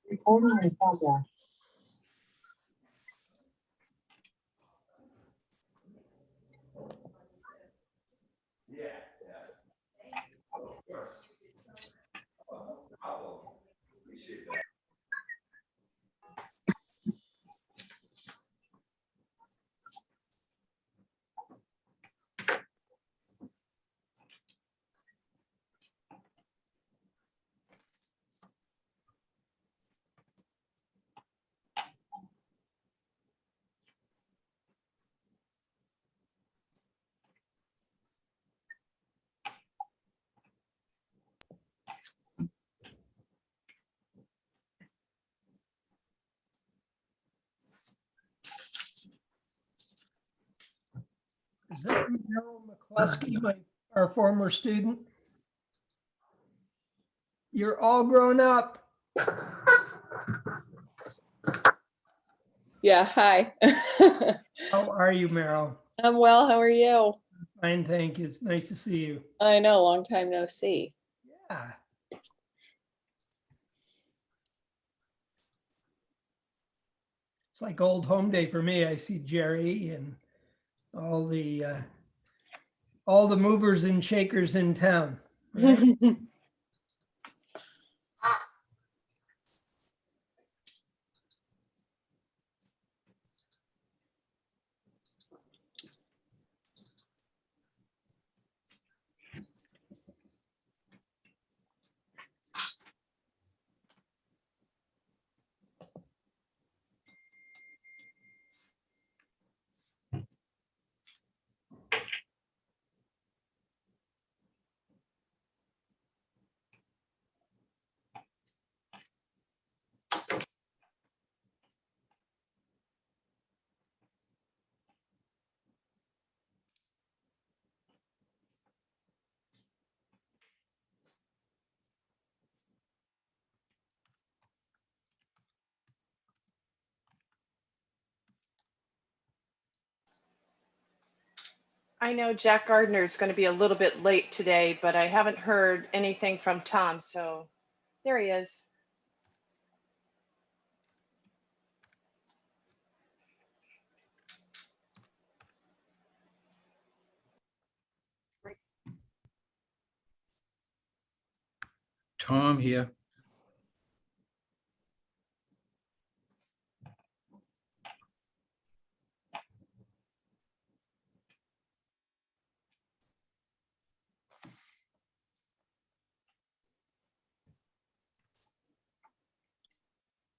Recording in progress. Of course. I will appreciate that. Is that Merrill McCluskey, our former student? You're all grown up. Yeah, hi. How are you, Merrill? I'm well. How are you? Fine, thank you. It's nice to see you. I know, long time no see. Yeah. It's like old home day for me. I see Jerry and all the movers and shakers in town. Right? I know Jack Gardner is going to be a little bit late today, but I haven't heard anything from Tom, so there he is. Tom here.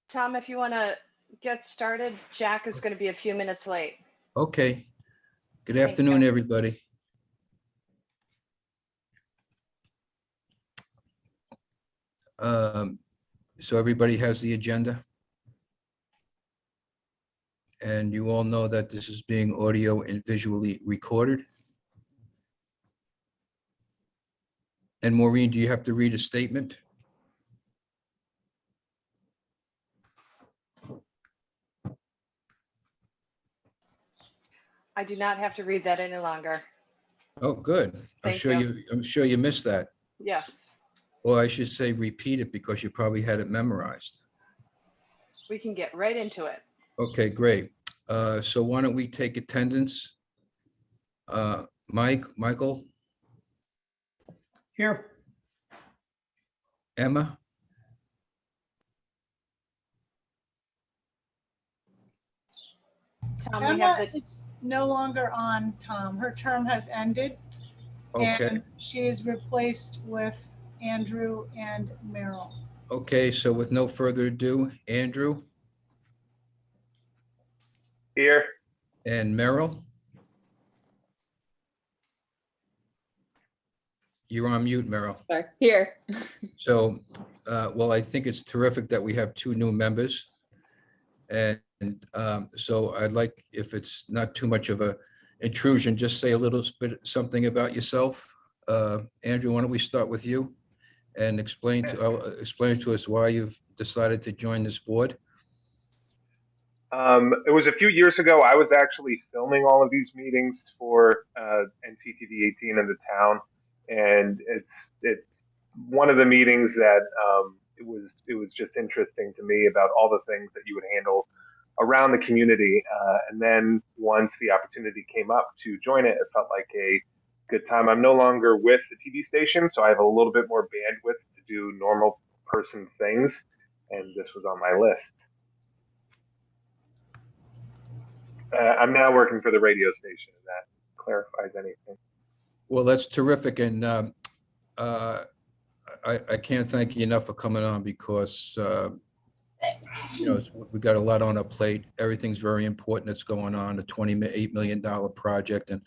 Tom, if you want to get started, Jack is going to be a few minutes late. Okay. Good Thank afternoon, you. everybody. So everybody has the agenda? And you all know that this is being audio and visually recorded? And Maureen, do you have to read a statement? I do not have to read that any longer. Oh, good. I'm Thank sure I'm sure you missed that. Yes, Or I should say repeat it because you probably had it memorized. we can get right into it. Okay, great. So why don't we take attendance? Michael, Here. Emma, Tom, we have Emma the, is no longer on, Tom. Her term has ended. okay. And she is replaced with Andrew and Merrill. Okay, so with no further ado, Andrew Here. and Merrill. You're on mute, Merrill. Sorry. Here. So, well, I think it's terrific that we have two new members. And so I'd like, if it's not too much of a intrusion, just say a little bit, something about yourself. Andrew, why don't we start with you and explain to us why you've decided to join this board? It was a few years ago. I was actually filming all of these meetings for NCTV 18 in the town, and it's one of the meetings that it was just interesting to me about all the things that you would handle around the community. And then once the opportunity came up to join it, it felt like a good time. I'm no longer with the TV station, so I have a little bit more bandwidth to do normal person things, and this was on my list. I'm now working for the radio station, and that clarifies anything. Well, that's terrific. And I can't thank you enough for coming on because, we got a lot on our plate. Everything's very important that's going on, a $28 million project, and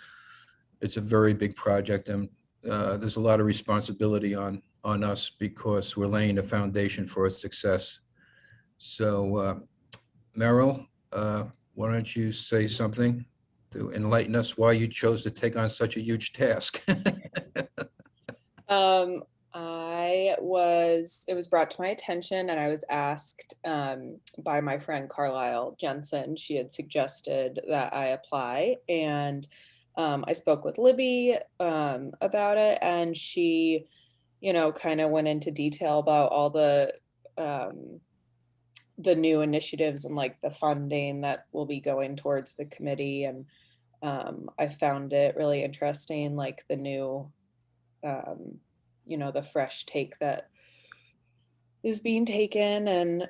it's a very big project. And there's a lot of responsibility on us because we're laying the foundation for its success. So, Merrill, why don't you say something to enlighten us why you chose to take on such a huge task? It was brought to my attention and I was asked by my friend Carlisle Jensen. She had suggested that I apply, and I spoke with Libby about it, and she, kind of went into detail about all the new initiatives and like the funding that will be going towards the committee. And I found it really interesting, like the new, the fresh take that is being taken, and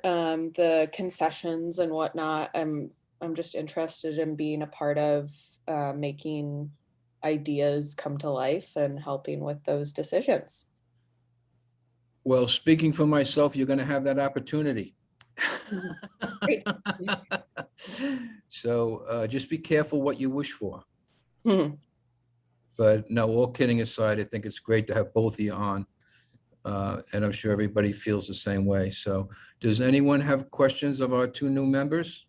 the concessions and whatnot. I'm just interested in being a part of making ideas come to life and helping with those decisions. Well, speaking for myself, you're going to have that opportunity. Great. So just be careful what you wish for. Mhm. But no, all kidding aside, I think it's great to have both of you on. And I'm sure everybody feels the same way. So does anyone have questions of our two new members?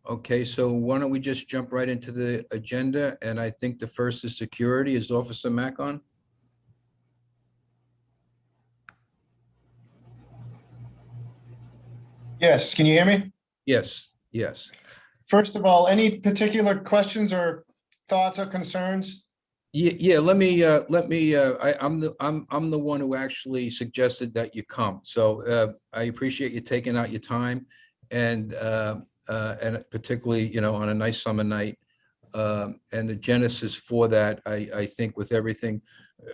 Okay, so why don't we just jump right into the agenda? And I think the first is security. Is Officer Mack on? Yes, can you hear me? Yes, yes. First of all, any particular questions or thoughts or concerns? Yeah, I'm the one who actually suggested that you come. So I appreciate you taking out your time, and particularly, on a nice summer night. And the genesis for that, I think with everything,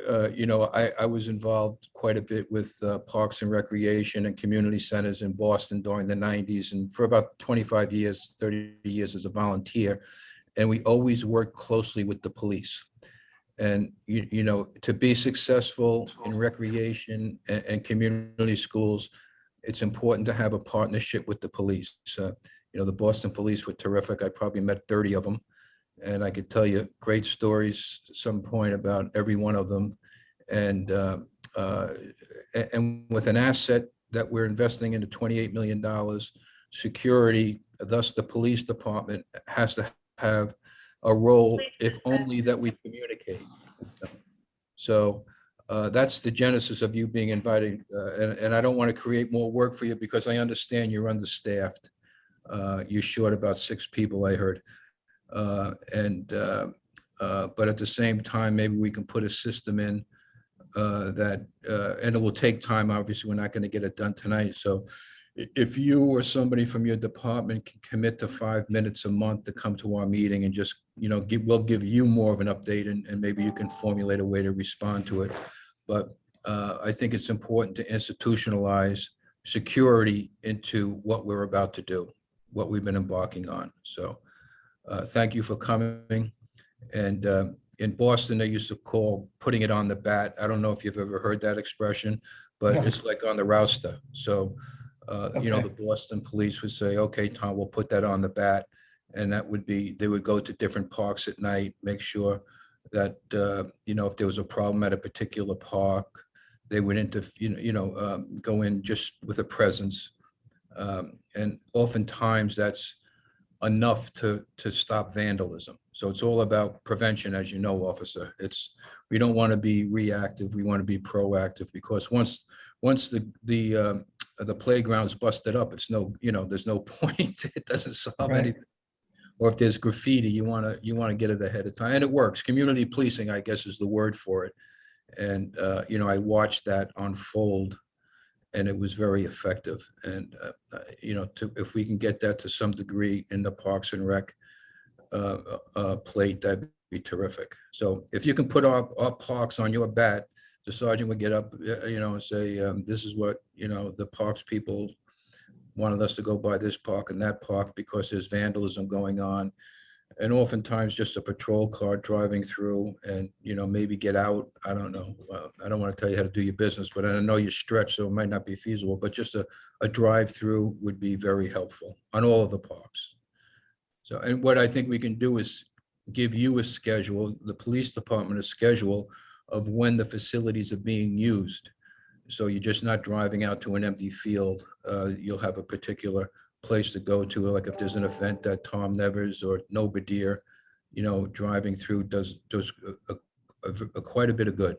I was involved quite a bit with parks and recreation and community centers in Boston during the 90s, and for about 25 years, 30 years as a volunteer. And we always worked closely with the police. And, to be successful in recreation and community schools, it's important to have a partnership with the police. The Boston police were terrific. I probably met 30 of them. And I could tell you great stories at some point about every one of them. And with an asset that we're investing into $28 million, security, thus the police department has to have a role, if only that we communicate. So that's the genesis of you being invited. And I don't want to create more work for you because I understand you're understaffed. You're short about 6 people, I heard. But at the same time, maybe we can put a system in and it will take time. Obviously, we're not going to get it done tonight. So if you or somebody from your department can commit to 5 minutes a month to come to our meeting and just, we'll give you more of an update, and maybe you can formulate a way to respond to it. But I think it's important to institutionalize security into what we're about to do, what we've been embarking on. So thank you for coming. And in Boston, they used to call putting it on the bat. I don't know if you've ever heard that expression, but it's like on the rouster. So, the Boston police would say, okay, Tom, we'll put that on the bat. And that would be, they would go to different parks at night, make sure that, if there was a problem at a particular park, they would go in just with a presence. And oftentimes that's enough to stop vandalism. So it's all about prevention, as you know, officer. We don't want to be reactive. We want to be proactive, because once the playground's busted up, there's no point. It doesn't solve anything. Or if there's graffiti, you want to get it ahead of time, and it works. Community policing, I guess, is the word for it. And, I watched that unfold, and it was very effective. And, if we can get that to some degree in the Parks and Rec plate, that'd be terrific. So if you can put our parks on your bat, the sergeant would get up, and say, this is what, the parks people wanted us to go by this park and that park because there's vandalism going on. And oftentimes just a patrol car driving through and, maybe get out. I don't know. I don't want to tell you how to do your business, but I know you're stretched, so it might not be feasible, but just a drive through would be very helpful on all of the parks. So, and what I think we can do is give you a schedule, the police department a schedule of when the facilities are being used. So you're just not driving out to an empty field. You'll have a particular place to go to, like if there's an event that Tom Nevers or No Badir, driving through does quite a bit of good.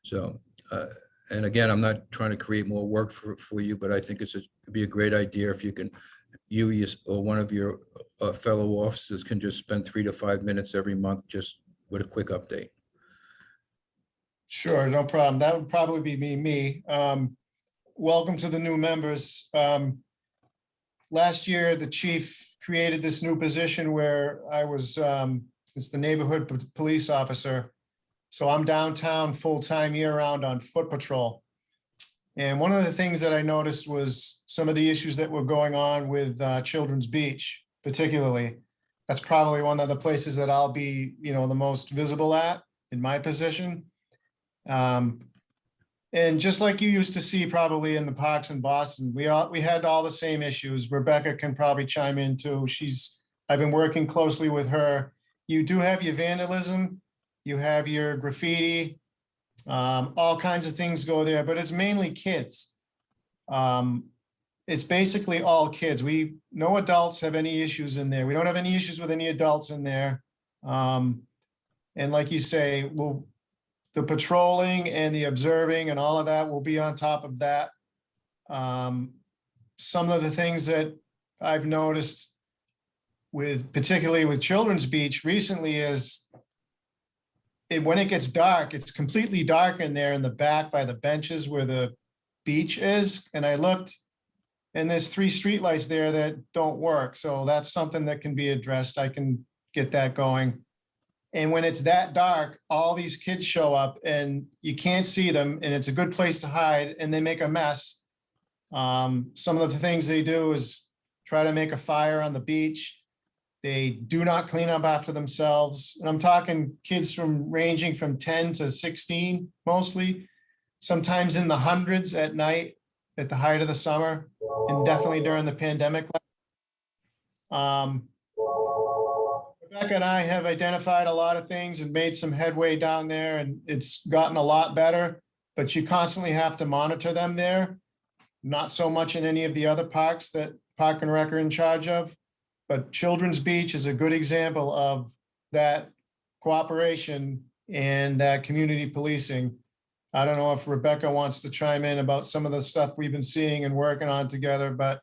So, and again, I'm not trying to create more work for you, but I think it'd be a great idea if you can, or one of your fellow officers can just spend 3 to 5 minutes every month just with a quick update. Sure, no problem. That would probably be me. Welcome to the new members. Last year, the chief created this new position where I was, it's the neighborhood police officer. So I'm downtown full-time year-round on foot patrol. And one of the things that I noticed was some of the issues that were going on with Children's Beach, particularly. That's probably one of the places that I'll be, the most visible at in my position. And just like you used to see probably in the parks in Boston, we had all the same issues. Rebecca can probably chime in too. I've been working closely with her. You do have your vandalism, you have your graffiti, all kinds of things go there, but it's mainly kids. It's basically all kids. No adults have any issues in there. We don't have any issues with any adults in there. And like you say, the patrolling and the observing and all of that will be on top of that. Some of the things that I've noticed particularly with Children's Beach recently is when it gets dark, it's completely dark in there in the back by the benches where the beach is. And I looked and there's 3 streetlights there that don't work. So that's something that can be addressed. I can get that going. And when it's that dark, all these kids show up and you can't see them and it's a good place to hide and they make a mess. Some of the things they do is try to make a fire on the beach. They do not clean up after themselves. And I'm talking kids ranging from 10 to 16 mostly, sometimes in the hundreds at night at the height of the summer and definitely during the pandemic. Rebecca and I have identified a lot of things and made some headway down there and it's gotten a lot better, but you constantly have to monitor them there. Not so much in any of the other parks that Park and Rec are in charge of, but Children's Beach is a good example of that cooperation and that community policing. I don't know if Rebecca wants to chime in about some of the stuff we've been seeing and working on together, but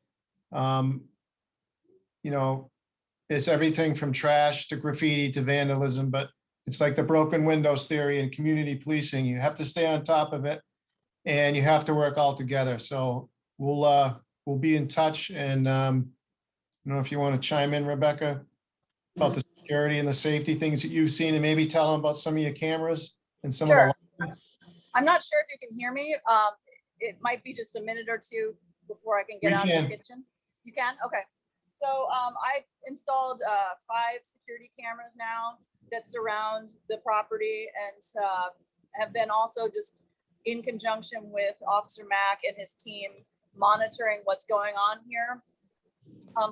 it's everything from trash to graffiti to vandalism, but it's like the broken windows theory and community policing. You have to stay on top of it and you have to work all together. So we'll be in touch and I don't know if you want to chime in, Rebecca, about the security and the safety things that you've seen and maybe tell them about some of your cameras and some of the. I'm not sure if you can hear me. It might be just a minute or two before I can get out of the kitchen. You can? Okay. So I've installed 5 security cameras now that surround the property and have been also just in conjunction with Officer Mack and his team monitoring what's going on here.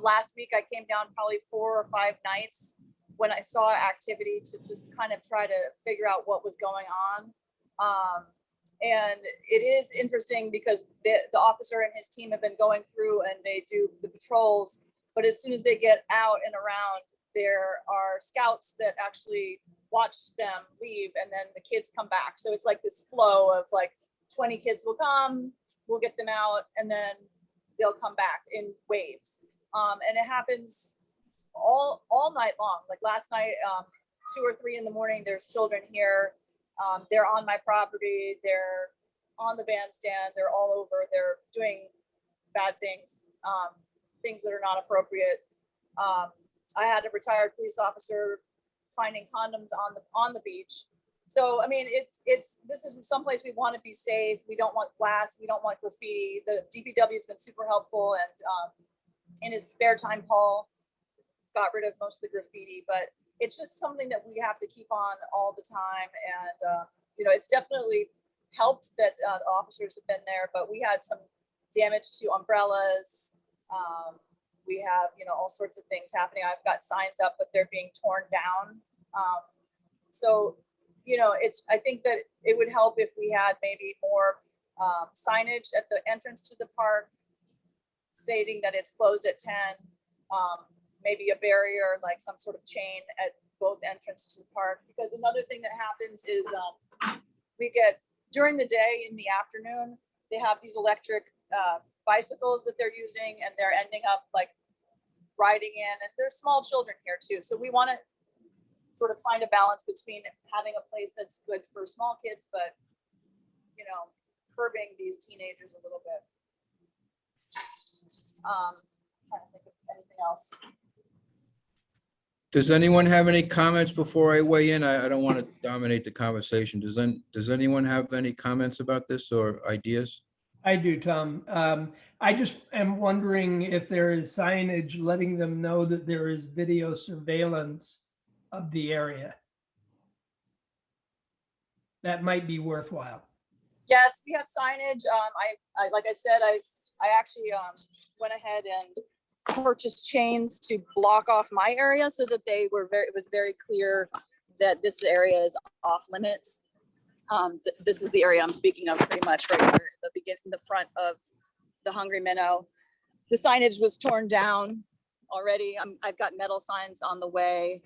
Last week, I came down probably 4 or 5 nights when I saw activity to just kind of try to figure out what was going on. And it is interesting because the officer and his team have been going through and they do the patrols, but as soon as they get out and around, there are scouts that actually watch them leave and then the kids come back. So it's like this flow of like 20 kids will come, we'll get them out, and then they'll come back in waves. And it happens all night long. Like last night, 2 or 3 in the morning, there's children here They're on my property, they're on the bandstand, they're all over, they're doing bad things, things that are not appropriate. I had a retired police officer finding condoms on the beach. So, I mean, this is someplace we want to be safe. We don't want glass. We don't want graffiti. The DPW has been super helpful, and in his spare time, Paul got rid of most of the graffiti. But it's just something that we have to keep on all the time. And it's definitely helped that the officers have been there. But we had some damage to umbrellas. We have all sorts of things happening. I've got signs up, but they're being torn down. So. I think that it would help if we had maybe more signage at the entrance to the park stating that it's closed at 10, maybe a barrier, like some sort of chain at both entrances to the park. Because another thing that happens is we get, during the day, in the afternoon, they have these electric bicycles that they're using, and they're ending up like riding in, and there's small children here too. So we want to sort of find a balance between having a place that's good for small kids, but curbing these teenagers a little bit. Trying to think of anything else. Does anyone have any comments before I weigh in? I don't want to dominate the conversation. Does anyone have any comments about this or ideas? I do, Tom. I just am wondering if there is signage letting them know that there is video surveillance of the area. That might be worthwhile. Yes, we have signage. I like I said, I actually went ahead and purchased chains to block off my area so that it was very clear that this area is off limits. This is the area I'm speaking of pretty much right here, the front of the Hungry Minnow. The signage was torn down already. I've got metal signs on the way.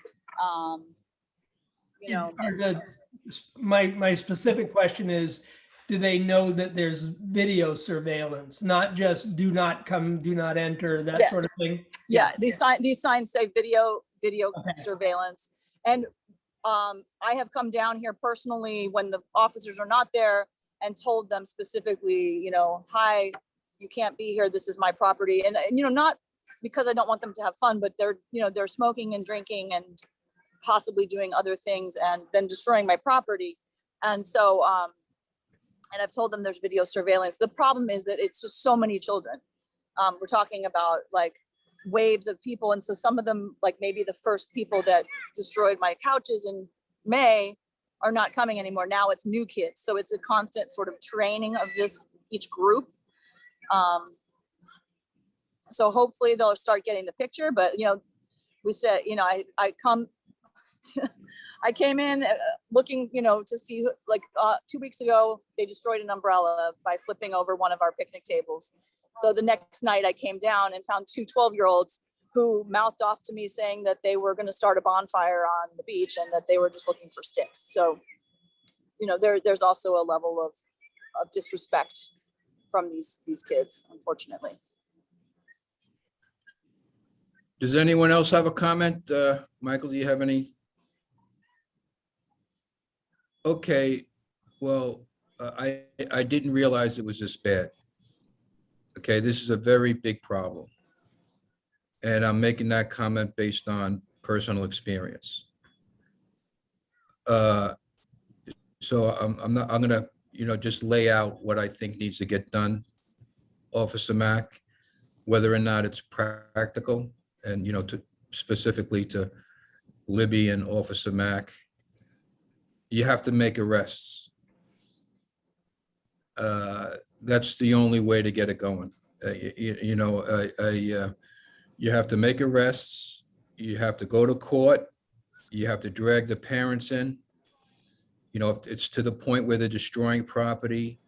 My specific question is, do they know that there's video surveillance, not just do not come, do not enter, that sort of thing? Yeah, these signs say video surveillance. And I have come down here personally when the officers are not there and told them specifically, hi, you can't be here. This is my property. And not because I don't want them to have fun, but they're smoking and drinking and possibly doing other things and then destroying my property. And so, and I've told them there's video surveillance. The problem is that it's just so many children. We're talking about like waves of people. And so some of them, like maybe the first people that destroyed my couches in May are not coming anymore. Now it's new kids. So it's a constant sort of training of each group. So hopefully they'll start getting the picture, but we said, I came in looking, to see, like 2 weeks ago, they destroyed an umbrella by flipping over one of our picnic tables. So the next night I came down and found two 12-year-olds who mouthed off to me saying that they were going to start a bonfire on the beach and that they were just looking for sticks. So, there's also a level of disrespect from these kids, unfortunately. Does anyone else have a comment? Michael, do you have any? Okay, well, I didn't realize it was this bad. Okay, this is a very big problem. And I'm making that comment based on personal experience. So I'm gonna, just lay out what I think needs to get done, Officer Mack, whether or not it's practical, and, specifically to Libby and Officer Mack. You have to make arrests. That's the only way to get it going. You have to make arrests. You have to go to court. You have to drag the parents in. If it's to the point where they're destroying property,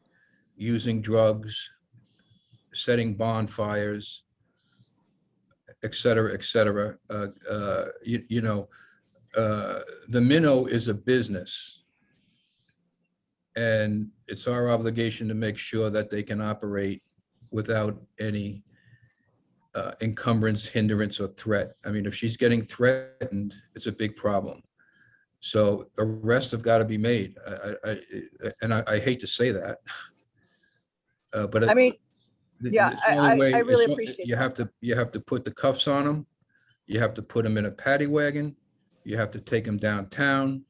using drugs, setting bonfires, et cetera, et cetera. The Minnow is a business. And it's our obligation to make sure that they can operate without any encumbrance, hindrance, or threat. I mean, if she's getting threatened, it's a big problem. So arrests have got to be made. I hate to say that. But I mean, yeah, it's the only way. I really it's- appreciate You that. have to put the cuffs on them. You have to put them in a paddy wagon. You have to take them downtown.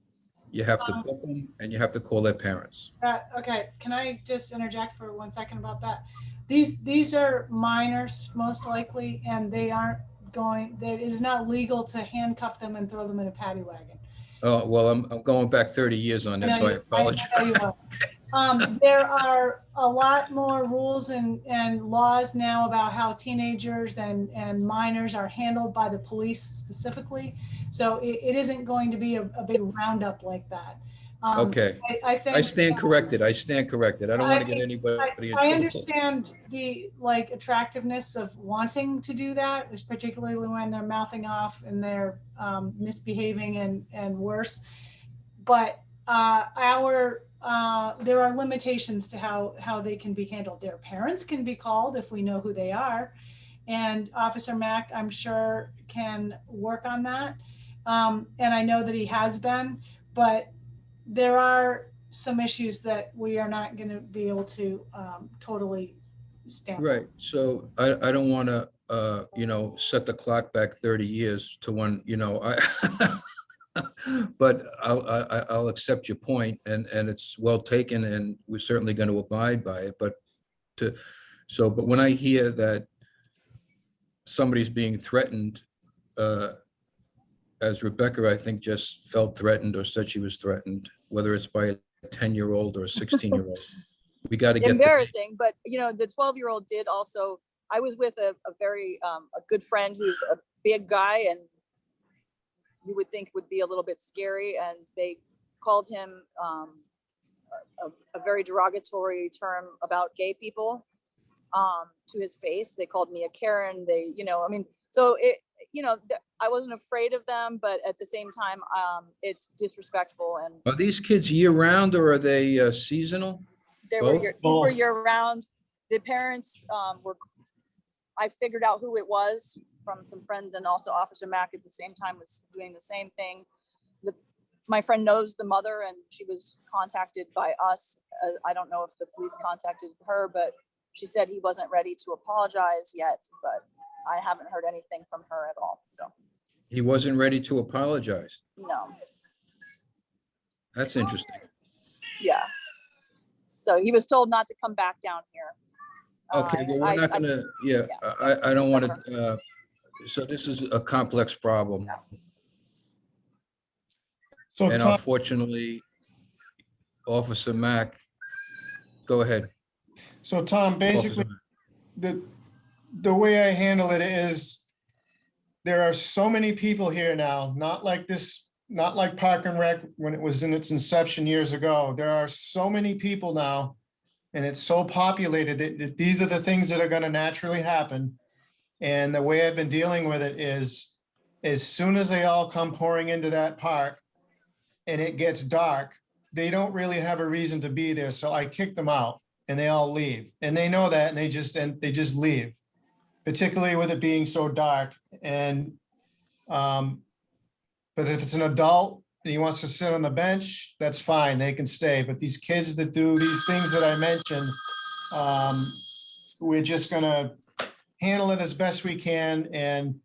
You have to book them, and you have to call their parents. Okay, can I just interject for 1 second about that? These are minors most likely, and they aren't going, it is not legal to handcuff them and throw them in a paddy wagon. Oh, well, I'm going back 30 years on this, so I apologize. I know you are. There are a lot more rules and laws now about how teenagers and minors are handled by the police specifically. So it isn't going to be a big roundup like that. Okay, I think I stand corrected. I stand corrected. I don't want to get anybody in I trouble. understand the attractiveness of wanting to do that, particularly when they're mouthing off and they're misbehaving and worse. But there are limitations to how they can be handled. Their parents can be called if we know who they are. And Officer Mack, I'm sure, can work on that. And I know that he has been, but there are some issues that we are not going to be able to totally stand. Right, so I don't want to, set the clock back 30 years to when, but I'll accept your point, and it's well taken, and we're certainly going to abide by it. But when I hear that somebody's being threatened, as Rebecca, I think, just felt threatened or said she was threatened, whether it's by a 10-year-old or a 16-year-old, we got to get. Embarrassing, but the 12-year-old did also, I was with a very, a good friend who's a big guy and you would think would be a little bit scary. And they called him a very derogatory term about gay people to his face. They called me a Karen. I wasn't afraid of them, but at the same time, it's disrespectful. And Are these kids year round or are they seasonal? these Both? were year round. The parents I figured out who it was from some friends, and also Officer Mack at the same time was doing the same thing. My friend knows the mother, and she was contacted by us. I don't know if the police contacted her, but she said he wasn't ready to apologize yet, but I haven't heard anything from her at all. So He wasn't ready to apologize. no. That's interesting. Yeah. So he was told not to come back down here. Okay, well, we're not gonna, I don't want to, so this is a complex problem. So And Tom, unfortunately, Officer Mack, go ahead. so Tom, basically, Officer the way I handle it is there are so many people here now, not like this, not like Park and Rec when it was in its inception years ago. There are so many people now, and it's so populated that these are the things that are going to naturally happen. And the way I've been dealing with it is, as soon as they all come pouring into that park and it gets dark, they don't really have a reason to be there. So I kick them out and they all leave. And they know that, and they just leave, particularly with it being so dark. And, but if it's an adult and he wants to sit on the bench, that's fine, they can stay. But these kids that do these things that I mentioned, we're just gonna handle it as best we can and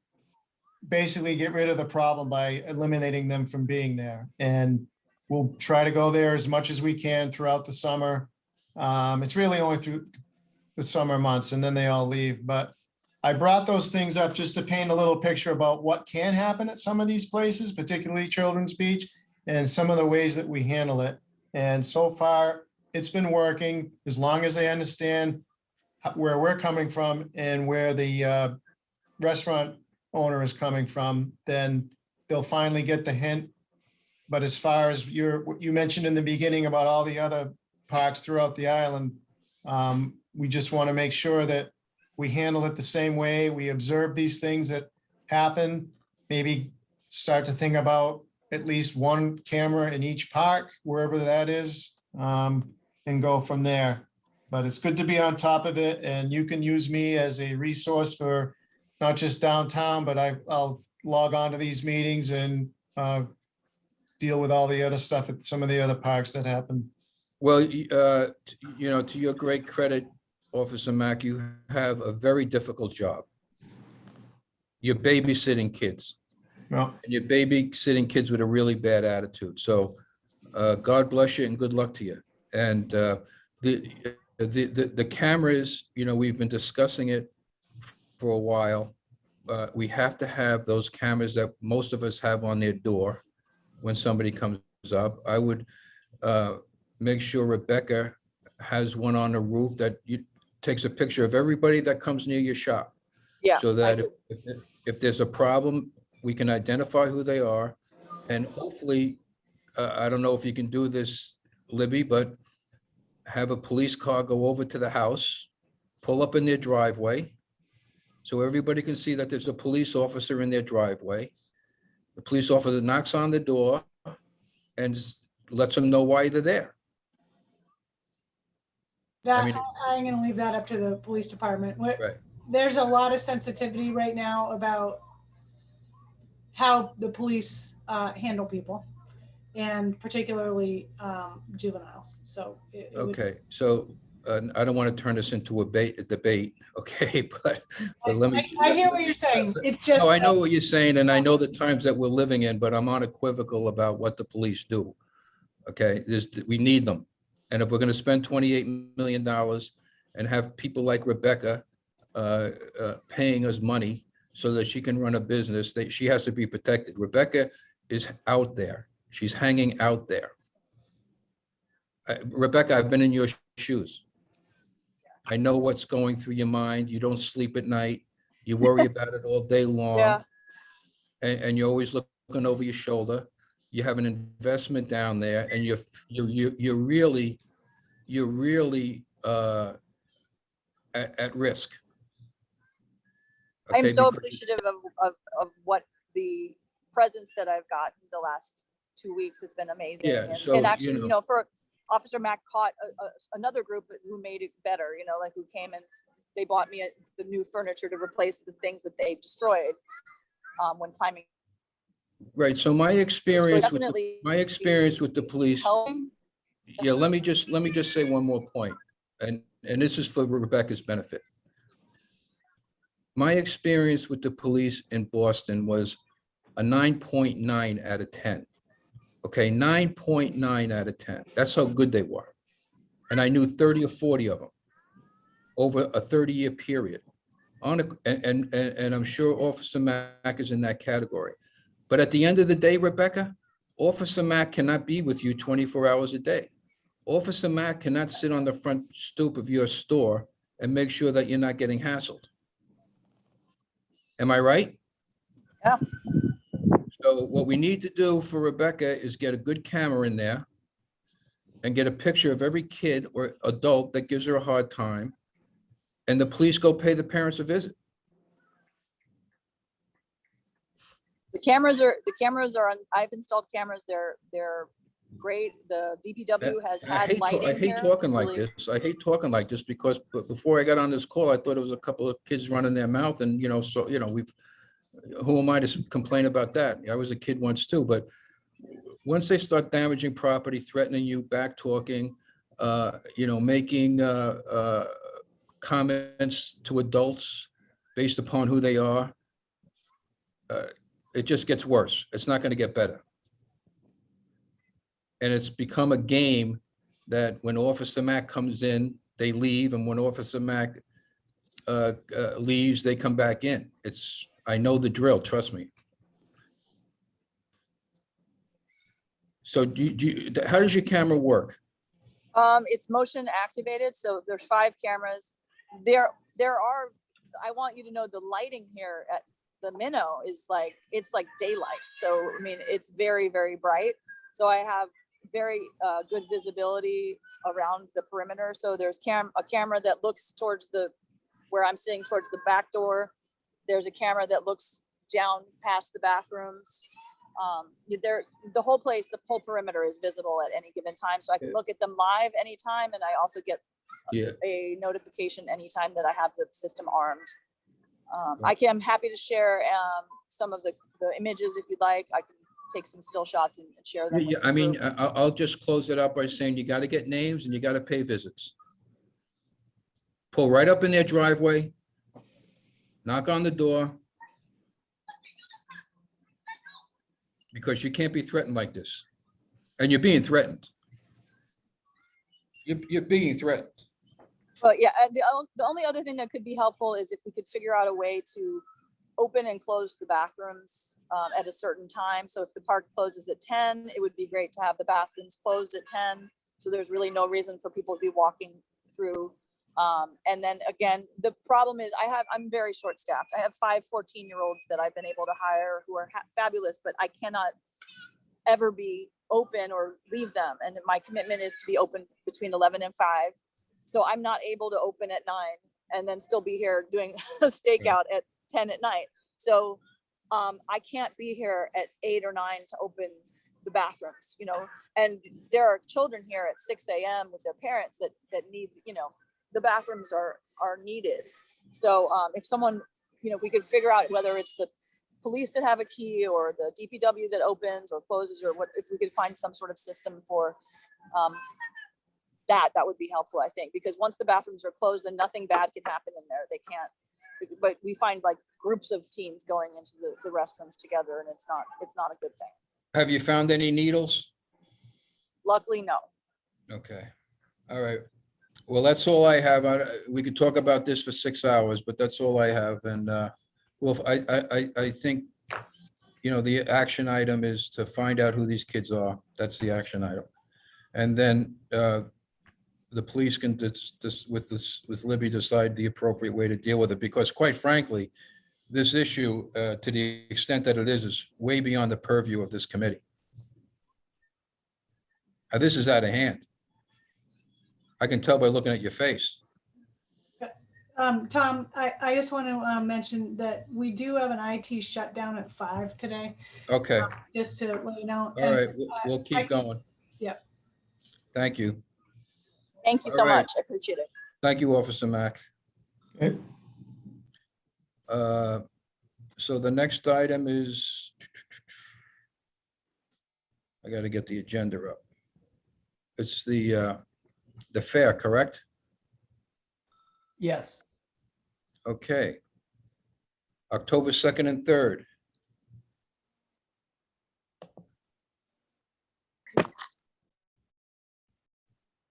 basically get rid of the problem by eliminating them from being there. And we'll try to go there as much as we can throughout the summer. It's really only through the summer months, and then they all leave. But I brought those things up just to paint a little picture about what can happen at some of these places, particularly Children's Beach, and some of the ways that we handle it. And so far, it's been working as long as they understand where we're coming from and where the restaurant owner is coming from, then they'll finally get the hint. But as far as you mentioned in the beginning about all the other parks throughout the island, we just want to make sure that we handle it the same way. We observe these things that happen, maybe start to think about at least one camera in each park, wherever that is, and go from there. But it's good to be on top of it, and you can use me as a resource for not just downtown, but I'll log on to these meetings and deal with all the other stuff at some of the other parks that happen. Well, you know, to your great credit, Officer Mack, you have a very difficult job. You're babysitting kids, Well, and you're babysitting kids with a really bad attitude. So God bless you and good luck to you. And the cameras, you know, we've been discussing it for a while. We have to have those cameras that most of us have on their door when somebody comes up. I would make sure Rebecca has one on the roof that takes a picture of everybody that comes near your shop. Yeah, So I that do. if there's a problem, we can identify who they are. And hopefully, I don't know if you can do this, Libby, but have a police car go over to the house, pull up in their driveway, so everybody can see that there's a police officer in their driveway. The police officer knocks on the door and lets them know why they're there. That, mean- I'm gonna leave that up to the police department. Right. There's a lot of sensitivity right now about how the police handle people, and particularly juveniles. So it would- Okay, so I don't want to turn this into a debate, okay, but let me. I hear what you're saying. It's just. No, I know what you're saying, and I know the times that we're living in, but I'm unequivocal about what the police do. Okay, we need them. And if we're gonna spend $28 million and have people like Rebecca paying us money so that she can run a business, she has to be protected. Rebecca is out there. She's hanging out there. Rebecca, I've been in your shoes. I know what's going through your mind. You don't sleep at night. You worry about it all day long. Yeah. And you're always looking over your shoulder. You have an investment down there, and you're really at risk. I'm Okay, so because- appreciative of what the presence that I've gotten the last 2 weeks has been amazing. Yeah, And- so, And you actually, know- you know, for Officer Mack caught another group who made it better, you know, like who came and they bought me the new furniture to replace the things that they destroyed when climbing. Right, so my So experience definitely with the police, helping. yeah, let me just say one more point, and this is for Rebecca's benefit. My experience with the police in Boston was a 9.9 out of 10. Okay, 9.9 out of 10. That's how good they were. And I knew 30 or 40 of them over a 30-year period. And I'm sure Officer Mack is in that category. But at the end of the day, Rebecca, Officer Mack cannot be with you 24 hours a day. Officer Mack cannot sit on the front stoop of your store and make sure that you're not getting hassled. Am I right? Yeah. So what we need to do for Rebecca is get a good camera in there and get a picture of every kid or adult that gives her a hard time. And the police go pay the parents a visit. The cameras are on, I've installed cameras. They're great. The DPW has I had hate lighting here. talking like really- this. I hate talking like this because before I got on this call, I thought it was a couple of kids running their mouth and, you know, so, you know, who am I to complain about that? I was a kid once too, but once they start damaging property, threatening you, back talking, you know, making comments to adults based upon who they are, it just gets worse. It's not going to get better. And it's become a game that when Officer Mack comes in, they leave, and when Officer Mack leaves, they come back in. I know the drill, trust me. So how does your camera work? It's motion activated, so there's 5 cameras. There are, I want you to know the lighting here at the Minnow is like, it's like daylight. So, I mean, it's very, very bright. So I have very good visibility around the perimeter. So there's a camera that looks towards where I'm sitting towards the back door. There's a camera that looks down past the bathrooms. The whole place, the whole perimeter is visible at any given time. So I can look at them live anytime. And I also get a notification anytime that I have the system armed. I'm happy to share some of the images if you'd like. I can take some still shots and share them. with Yeah, the I mean, group. I'll just close it up by saying you got to get names and you got to pay visits. Pull right up in their driveway, knock on the door. Because you can't be threatened like this. And you're being threatened. You're being threatened. But yeah, and the only other thing that could be helpful is if we could figure out a way to open and close the bathrooms at a certain time. So if the park closes at 10, it would be great to have the bathrooms closed at 10. So there's really no reason for people to be walking through. And then again, the problem is I'm very short staffed. I have 5 14-year-olds that I've been able to hire who are fabulous, but I cannot ever be open or leave them. And my commitment is to be open between 11 and 5. So I'm not able to open at 9 and then still be here doing a stakeout at 10 at night. So I can't be here at 8 or 9 to open the bathrooms, you know, and there are children here at 6 a.m. with their parents that need, you know, the bathrooms are needed. So if someone, you know, if we could figure out whether it's the police that have a key or the DPW that opens or closes, or what, if we could find some sort of system for that would be helpful, I think, because once the bathrooms are closed, then nothing bad can happen in there. They can't, but we find like groups of teens going into the restrooms together, and it's not a good thing. Have you found any needles? Luckily, no. Okay. All right. Well, that's all I have. We could talk about this for 6 hours, but that's all I have. And well, I think, you know, the action item is to find out who these kids are. That's the action item. And then the police can with Libby decide the appropriate way to deal with it, because quite frankly, this issue, to the extent that it is way beyond the purview of this committee. This is out of hand. I can tell by looking at your face. Tom, I just want to mention that we do have an IT shutdown at 5 today. Okay. Just to let you know. All right. We'll keep going. Yep. Thank you. Thank you All so right. much. I appreciate it. Thank you, Officer Mack. Okay. So the next item is, I got to get the agenda up. It's the fair, correct? Yes. Okay. October 2nd and 3rd.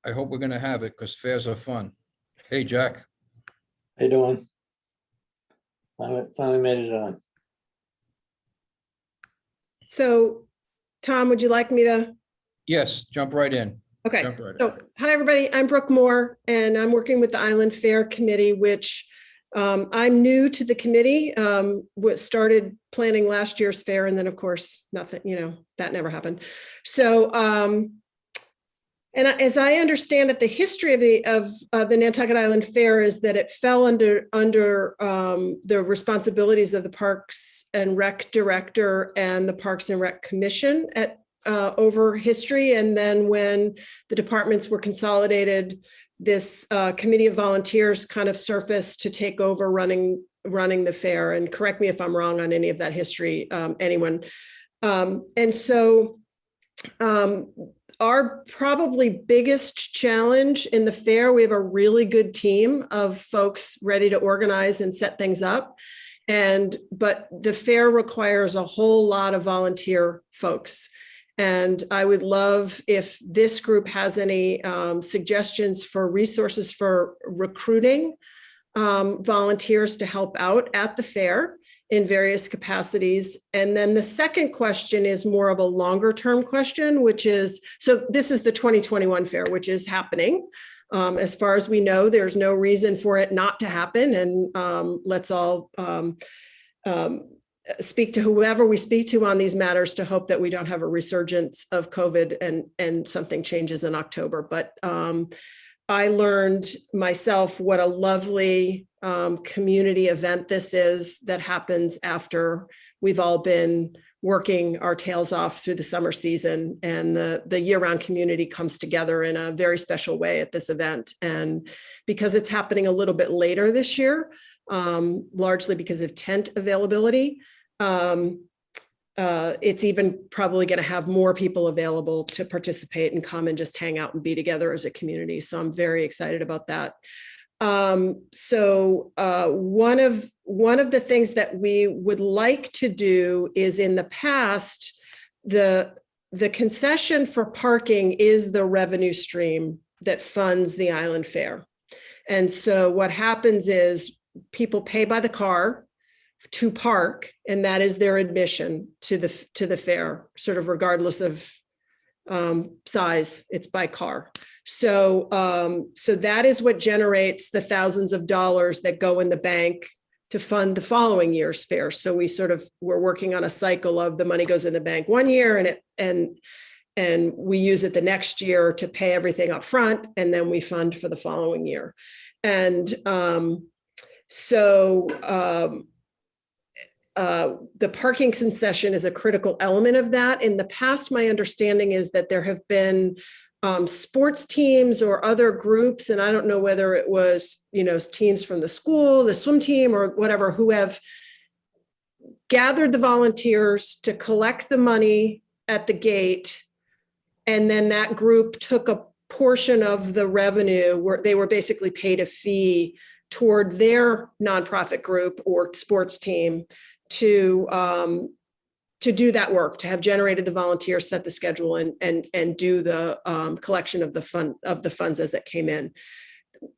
I hope we're gonna have it because fairs are fun. Hey, Jack. How you doing? Finally made it on. So, Tom, would you like me to? Yes, jump right in. Okay, Jump right so hi, everybody. I'm Brooke Moore, and I'm working with the Island Fair Committee, which I'm new to the committee. Started planning last year's fair, and then, of course, nothing, you know, that never happened. So, and as I understand it, the history of the Nantucket Island Fair is that it fell under the responsibilities of the Parks and Rec Director and the Parks and Rec Commission at over history. And then when the departments were consolidated, this committee of volunteers kind of surfaced to take over running the fair. And correct me if I'm wrong on any of that history, anyone. And so our probably biggest challenge in the fair, we have a really good team of folks ready to organize and set things up. But the fair requires a whole lot of volunteer folks. And I would love if this group has any suggestions for resources for recruiting volunteers to help out at the fair in various capacities. And then the second question is more of a longer term question, which is, so this is the 2021 fair, which is happening. As far as we know, there's no reason for it not to happen. And let's all speak to whoever we speak to on these matters to hope that we don't have a resurgence of COVID and something changes in October. But I learned myself what a lovely community event this is that happens after we've all been working our tails off through the summer season, and the year-round community comes together in a very special way at this event. And because it's happening a little bit later this year, largely because of tent availability, it's even probably going to have more people available to participate and come and just hang out and be together as a community. So I'm very excited about that. One of the things that we would like to do is, in the past, the concession for parking is the revenue stream that funds the Island Fair. And so what happens is people pay by the car to park, and that is their admission to the fair, sort of regardless of size, it's by car. So that is what generates the thousands of dollars that go in the bank to fund the following year's fair. So we're working on a cycle of the money goes in the bank one year and we use it the next year to pay everything up front, and then we fund for the following year. And the parking concession is a critical element of that. In the past, my understanding is that there have been sports teams or other groups, and I don't know whether it was, teams from the school, the swim team or whatever, who have gathered the volunteers to collect the money at the gate. And then that group took a portion of the revenue where they were basically paid a fee toward their nonprofit group or sports team to do that work, to have generated the volunteers, set the schedule, and do the collection of the funds as it came in.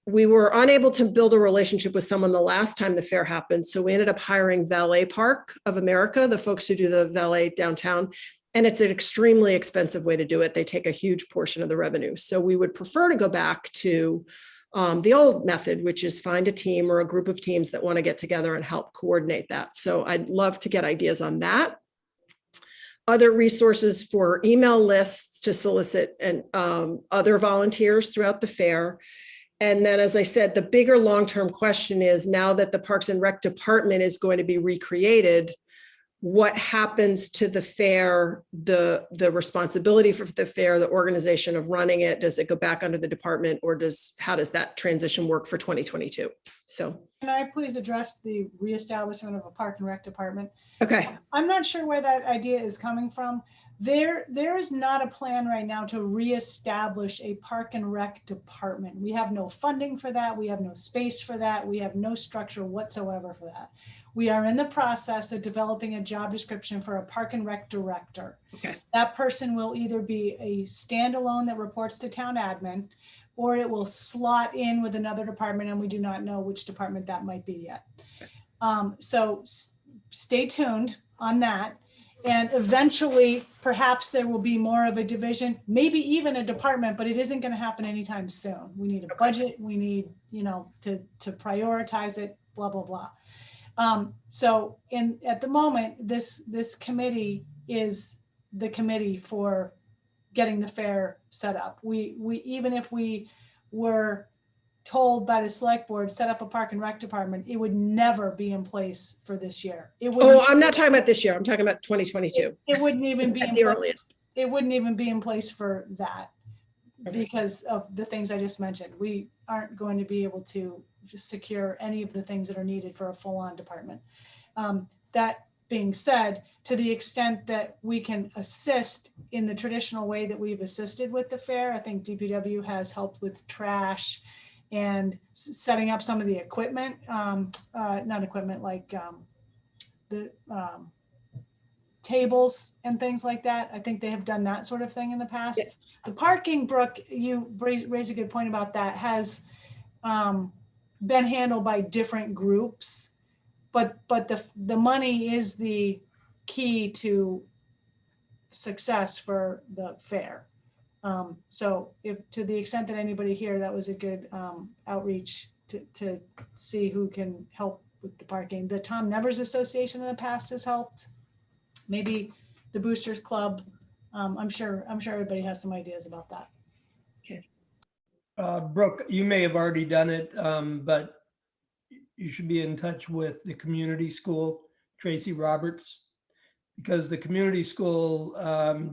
We were unable to build a relationship with someone the last time the fair happened, so we ended up hiring Valet Park of America, the folks who do the valet downtown, and it's an extremely expensive way to do it. They take a huge portion of the revenue. So we would prefer to go back to the old method, which is find a team or a group of teams that want to get together and help coordinate that. So I'd love to get ideas on that. Other resources for email lists to solicit and other volunteers throughout the fair. And then, as I said, the bigger long-term question is, now that the Parks and Rec department is going to be recreated, what happens to the fair, the responsibility for the fair, the organization of running it? Does it go back under the department, or how does that transition work for 2022? So can I please address the reestablishment of a Park and Rec department? Okay. I'm not sure where that idea is coming from. There is not a plan right now to reestablish a Park and Rec department. We have no funding for that. We have no space for that. We have no structure whatsoever for that. We are in the process of developing a job description for a Park and Rec director. Okay. That person will either be a standalone that reports to town admin, or it will slot in with another department, and we do not know which department that might be yet. So stay tuned on that. And eventually, perhaps there will be more of a division, maybe even a department, but it isn't going to happen anytime soon. We need a budget. We need, to prioritize it, blah, blah, blah. So at the moment, this committee is the committee for getting the fair set up. We even if we were told by the select board, set up a Park and Rec department, it would never be in place for this year. I'm not talking about this year. I'm talking about 2022. It wouldn't even be at the earliest. It wouldn't even be in place for that, because of the things I just mentioned. We aren't going to be able to just secure any of the things that are needed for a full-on department. That being said, to the extent that we can assist in the traditional way that we've assisted with the fair, I think DPW has helped with trash and setting up some of the equipment, not equipment, like the tables and things like that. I think they have done that sort of thing in the past. Yeah. The parking, Brooke, you raise a good point about that, has been handled by different groups, but the money is the key to success for the fair. So if to the extent that anybody here, that was a good outreach to see who can help with the parking. The Tom Nevers Association in the past has helped. Maybe the Boosters Club. I'm sure everybody has some ideas about that. Okay. Brooke, you may have already done it, but you should be in touch with the community school, Tracy Roberts, because the community school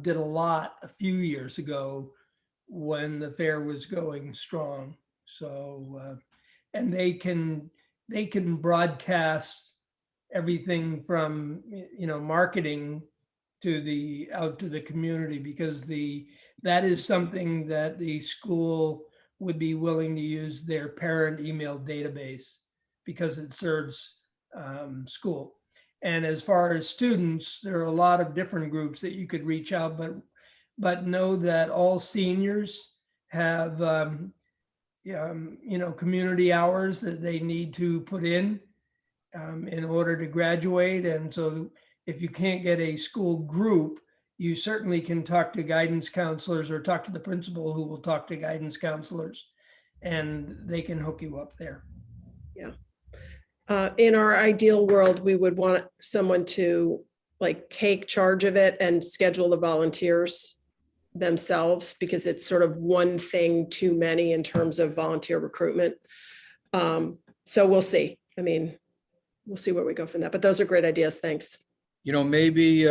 did a lot a few years ago when the fair was going strong. So, and they can broadcast everything from, marketing out to the community, because that is something that the school would be willing to use their parent email database because it serves school. And as far as students, there are a lot of different groups that you could reach out, but know that all seniors have community hours that they need to put in order to graduate. And so if you can't get a school group, you certainly can talk to guidance counselors or talk to the principal who will talk to guidance counselors, and they can hook you up there. Yeah. In our ideal world, we would want someone to like take charge of it and schedule the volunteers themselves, because it's sort of one thing too many in terms of volunteer recruitment. So we'll see. I mean, we'll see where we go from that, but those are great ideas. Thanks. Maybe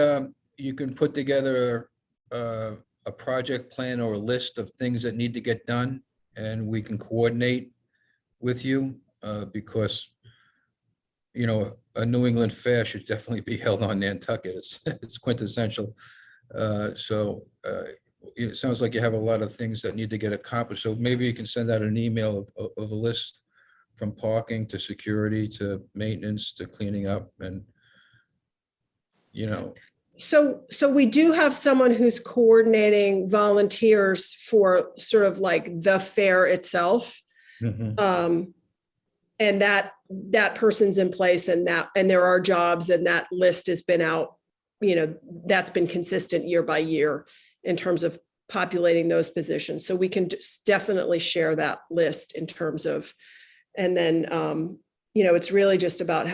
you can put together a project plan or a list of things that need to get done, and we can coordinate with you because a New England fair should definitely be held on Nantucket. It's quintessential. So it sounds like you have a lot of things that need to get accomplished. So maybe you can send out an email of a list, from parking to security to maintenance to cleaning up, and So we do have someone who's coordinating volunteers for sort of like the fair itself. Mhm. And that person's in place, and there are jobs, and that list has been out, that's been consistent year by year in terms of populating those positions. So we can definitely share that list in terms of, and then, it's really just about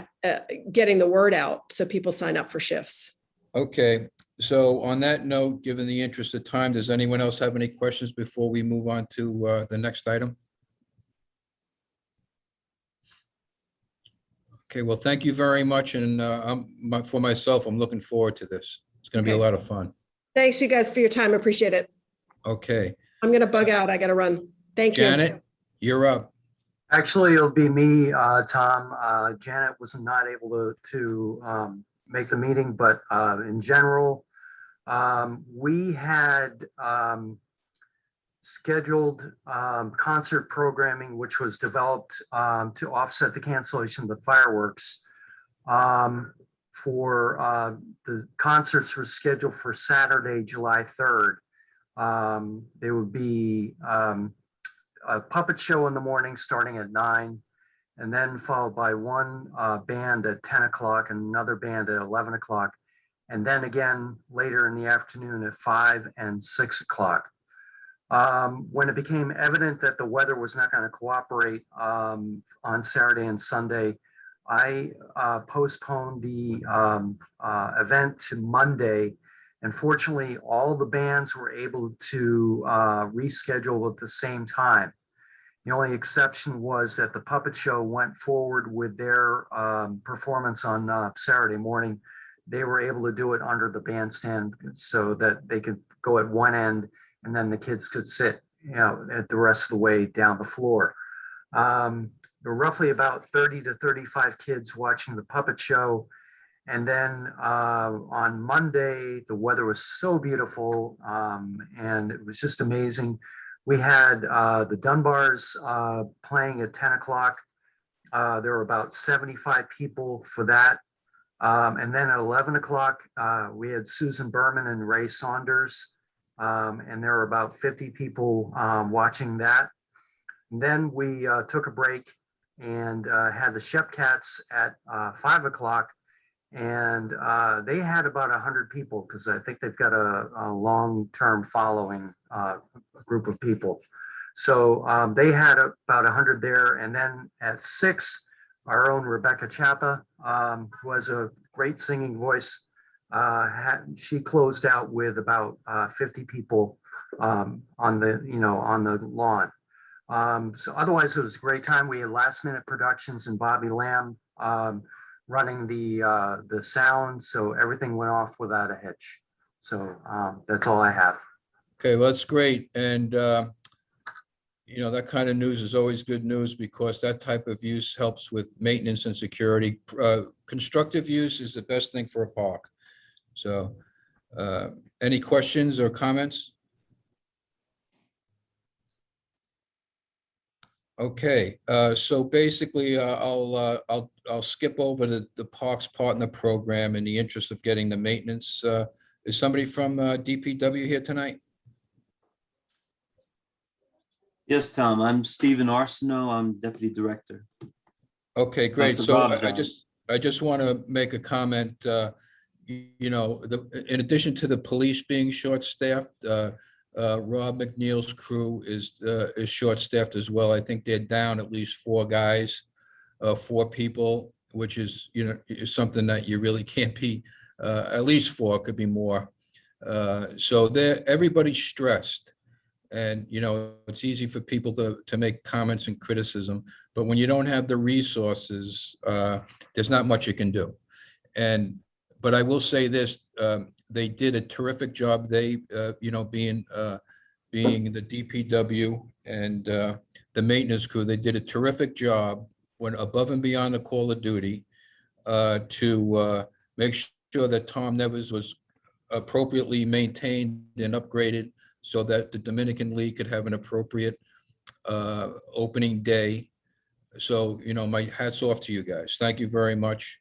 getting the word out so people sign up for shifts. Okay, so on that note, given the interest of time, does anyone else have any questions before we move on to the next item? Okay, well, thank you very much. And for myself, I'm looking forward to this. It's going to be a Okay. lot of fun. Thanks, you guys, for your time. Appreciate it. Okay, I'm going to bug out. I got to run. Thank you. Janet, you're up. Actually, it'll be me, Tom. Janet was not able to make the meeting, but in general, we had scheduled concert programming, which was developed to offset the cancellation of the fireworks. For the concerts were scheduled for Saturday, July 3rd. There would be a puppet show in the morning starting at 9, and then followed by one band at 10 o'clock and another band at 11 o'clock. And then again later in the afternoon at 5 and 6 o'clock. When it became evident that the weather was not going to cooperate on Saturday and Sunday, I postponed the event to Monday. And fortunately, all the bands were able to reschedule at the same time. The only exception was that the puppet show went forward with their performance on Saturday morning. They were able to do it under the bandstand so that they could go at one end and then the kids could sit, at the rest of the way down the floor. There were roughly about 30 to 35 kids watching the puppet show. And then on Monday, the weather was so beautiful and it was just amazing. We had the Dunbars playing at 10 o'clock. There were about 75 people for that. And then at 11 o'clock, we had Susan Berman and Ray Saunders. And there were about 50 people watching that. And then we took a break and had the Shep Cats at 5 o'clock. And they had about 100 people because I think they've got a long-term following group of people. So they had about 100 there. And then at 6, our own Rebecca Chapa, who has a great singing voice, she closed out with about 50 people on the lawn. So otherwise, it was a great time. We had last-minute productions and Bobby Lamb running the sound, so everything went off without a hitch. So that's all I have. Okay, well, that's great. And, that kind of news is always good news because that type of use helps with maintenance and security. Constructive use is the best thing for a park. So Any questions or comments? Okay, so basically, I'll skip over the Parks Partner Program in the interest of getting the maintenance. Is somebody from DPW here tonight? Yes, Tom, I'm Stephen Arsenault. I'm Deputy Director. Okay, great. Council So Rob's I on. just want to make a comment. You know, in addition to the police being short-staffed, Rob McNeil's crew is short-staffed as well. I think they're down at least 4 guys, 4 people, which is, you know, is something that you really can't be, at least 4, could be more. So everybody's stressed. And, you know, it's easy for people to make comments and criticism, but when you don't have the resources, there's not much you can do. But I will say this, they did a terrific job. They, you know, being the DPW and the maintenance crew, they did a terrific job, went above and beyond the call of duty to make sure that Tom Nevers was appropriately maintained and upgraded so that the Dominican League could have an appropriate opening day. So, you know, my hat's off to you guys. Thank you very much.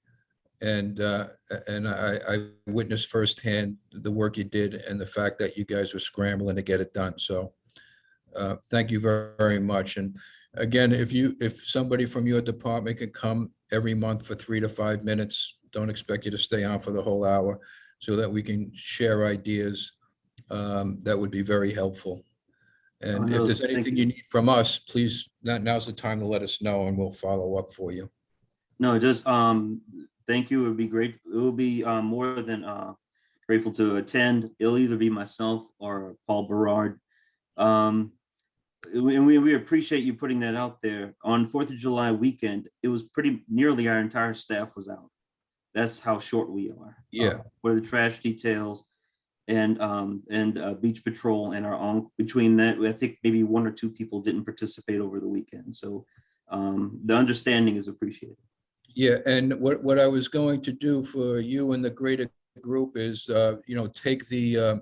And I witnessed firsthand the work you did and the fact that you guys were scrambling to get it done. So thank you very, very much. And again, if somebody from your department can come every month for 3 to 5 minutes, don't expect you to stay on for the whole hour so that we can share ideas. That would be very helpful. And if there's anything you need from us, please, now's the time to let us know and we'll follow up for you. No, just thank you. It would be great. It will be more than grateful to attend. It'll either be myself or Paul Berard. And we appreciate you putting that out there. On 4th of July weekend, it was pretty nearly our entire staff was out. That's how short we are. Yeah. For the trash details and beach patrol and our own, between that, I think maybe 1 or 2 people didn't participate over the weekend. So the understanding is appreciated. Yeah, and what I was going to do for you and the greater group is, you know, take the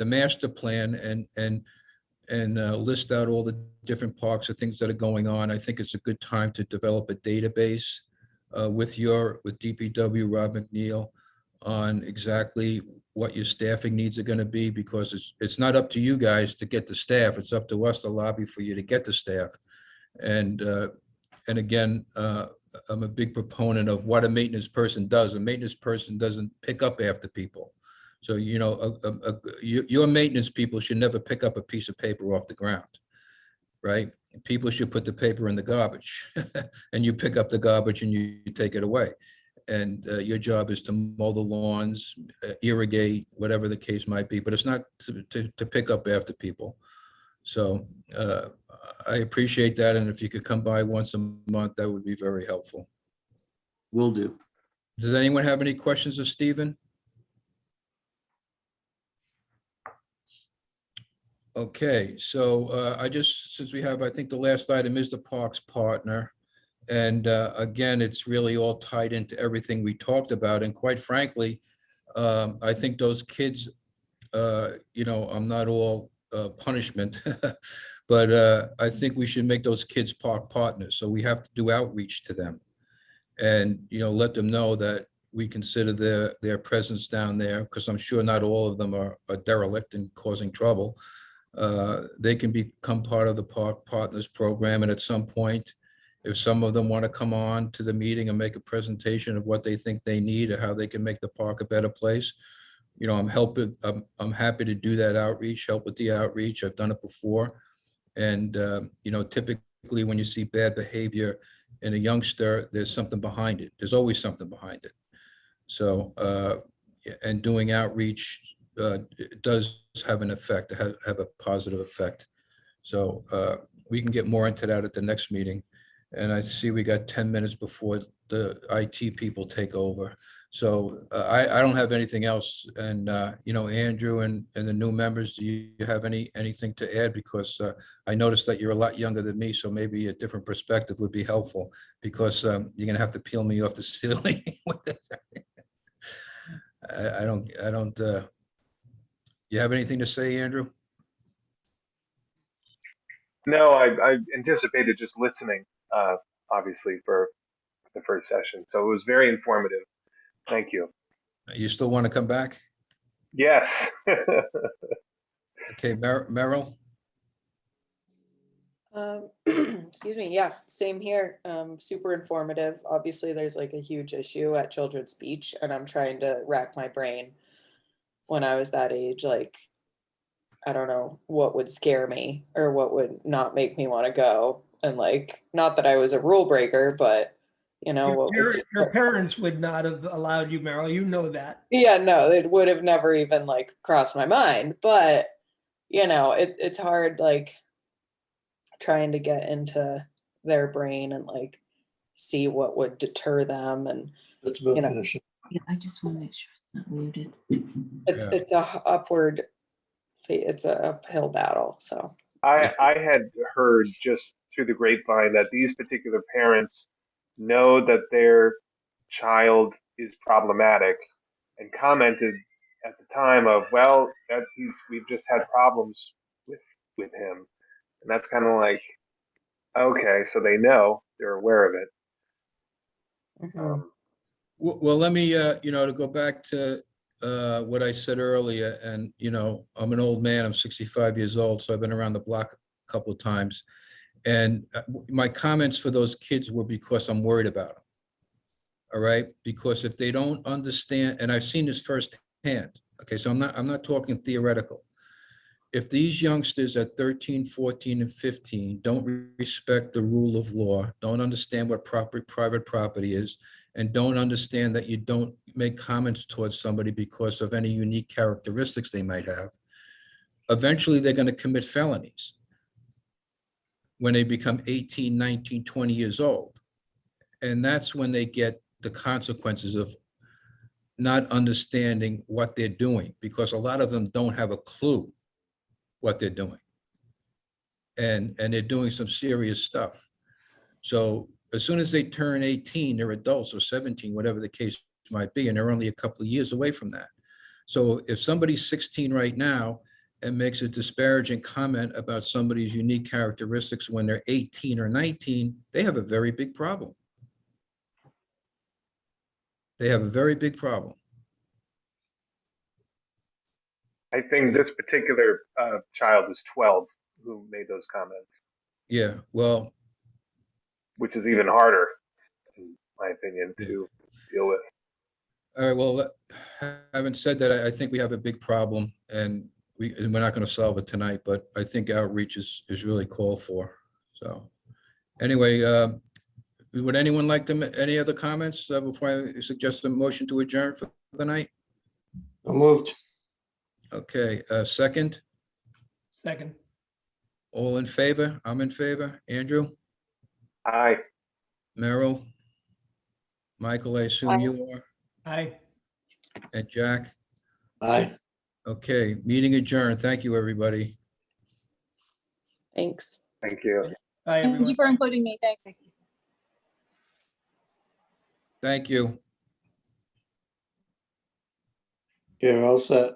master plan and list out all the different parks or things that are going on. I think it's a good time to develop a database with DPW, Rob McNeil, on exactly what your staffing needs are going to be, because it's not up to you guys to get the staff. It's up to us to lobby for you to get the staff. And again, I'm a big proponent of what a maintenance person does. A maintenance person doesn't pick up after people. So, you know, your maintenance people should never pick up a piece of paper off the ground, right? People should put the paper in the garbage and you pick up the garbage and you take it away. And your job is to mow the lawns, irrigate, whatever the case might be, but it's not to pick up after people. So I appreciate that. And if you could come by once a month, that would be very helpful. Will do. Does anyone have any questions of Stephen? Okay, so since we have, I think the last item is the Parks Partner. And again, it's really all tied into everything we talked about. And quite frankly, I think those kids, you know, I'm not all punishment, but I think we should make those kids park partners. So we have to do outreach to them and, you know, let them know that we consider their presence down there, because I'm sure not all of them are derelict and causing trouble. They can become part of the Park Partners program. And at some point, if some of them want to come on to the meeting and make a presentation of what they think they need or how they can make the park a better place, you know, I'm happy to do that outreach, help with the outreach. I've done it before. And, you know, typically when you see bad behavior in a youngster, there's something behind it. There's always something behind it. So, and doing outreach it does have an effect, have a positive effect. So we can get more into that at the next meeting. And I see we got 10 minutes before the IT people take over. So I don't have anything else. And, you know, Andrew and the new members, do you have anything to add? Because I noticed that you're a lot younger than me, so maybe a different perspective would be helpful, because you're going to have to peel me off the ceiling with this. I don't You have anything to say, Andrew? No, I anticipated just listening, obviously, for the first session. So it was very informative. Thank you. You still want to come back? Yes. Okay, Merrill? Excuse me. Yeah, same here. Super informative. Obviously, there's like a huge issue at children's speech, and I'm trying to rack my brain. When I was that age, like, I don't know what would scare me or what would not make me want to go. And like, not that I was a rule breaker, but you know, Your parents would not have allowed you, Meryl. You know that. yeah, no, it would have never even like crossed my mind. But you know, it's hard, like trying to get into their brain and like see what would deter them. And Just about you know, finishing. Yeah, I just want to make sure it's not muted. it's a upward, it's a uphill battle. So I had heard just through the grapevine that these particular parents know that their child is problematic and commented at the time of, well, we've just had problems with him. And that's kind of like, okay, so they know, they're aware of it. Well, let me, to go back to what I said earlier, and, I'm an old man, I'm 65 years old, so I've been around the block a couple of times. And my comments for those kids were because I'm worried about them. All right, because if they don't understand, and I've seen this firsthand, okay, so I'm not talking theoretical. If these youngsters at 13, 14, and 15 don't respect the rule of law, don't understand what private property is, and don't understand that you don't make comments towards somebody because of any unique characteristics they might have, eventually they're going to commit felonies when they become 18, 19, 20 years old. And that's when they get the consequences of not understanding what they're doing, because a lot of them don't have a clue what they're doing. And they're doing some serious stuff. So as soon as they turn 18, they're adults, or 17, whatever the case might be, and they're only a couple of years away from that. So if somebody's 16 right now and makes a disparaging comment about somebody's unique characteristics when they're 18 or 19, they have a very big problem. They have a very big problem. I think this particular child is 12 who made those comments. Yeah, well, which is even harder, in my opinion, to deal with. All right, well, having said that, I think we have a big problem, and we're not going to solve it tonight, but I think outreach is really called for. So anyway, would anyone like to, any other comments before I suggest a motion to adjourn for the night? So moved. Okay, second? Second. All in favor? I'm in favor. Andrew? Aye. Merrill? Michael, I assume you are? Aye. And Jack? Aye. Okay, meeting adjourned. Thank you, everybody. thanks. Thank you. Bye, Thank everyone. you for including me. Thanks. Thank you. Okay, all set.